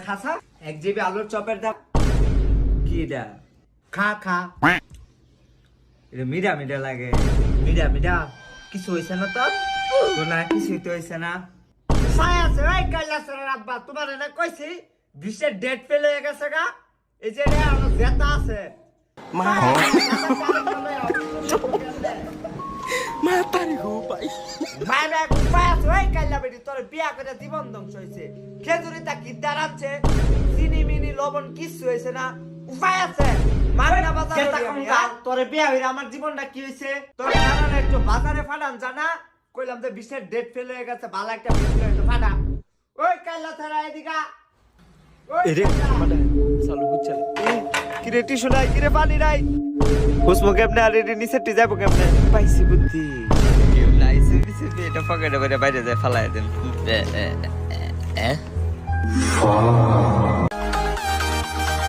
খাসা 1 জিবি আলুর চপের দাম কি দা খা খা এটা মিডা মিডা লাগে মিডা মিডা কিছু হইছে না তোর তো না কিছুই তো হইছে না ছায়া আছে ওই কৈলাসের আব্বা তোমার না কইছি 20 এর ডেট ফেল হয়ে গেছে গা এই যে রে আমার জেতা আছে মা Matarí go, pai. মায়েরা উপায় আছে ওই কাইলা বেটি তোর বিয়া করে জীবন ধ্বংস হইছে খেজুরি তা কি দাঁড়াচ্ছে চিনি মিনি লবণ কিছু হইছে না উপায় আছে মাগনা বাজার তোর বিয়া হইরা আমার জীবনটা কি হইছে তোর জানা না একটু বাজারে ফাটান জানা কইলাম যে 20 এর ডেট ফেল হয়ে গেছে ভালো একটা বিস্কুট একটু ফাটা ওই কাইলা ছাড়া এদিকা ওই Mana? Selalu hujan. কিরে টিস্যু নাই কিরে পানি নাই হুসমো কেমনে আর এটি নিচে টি যাবো কেমনে পাইছি বুদ্ধি Kau lain sih এটা পকেটে করে বাইরে যায় ফালাই দেন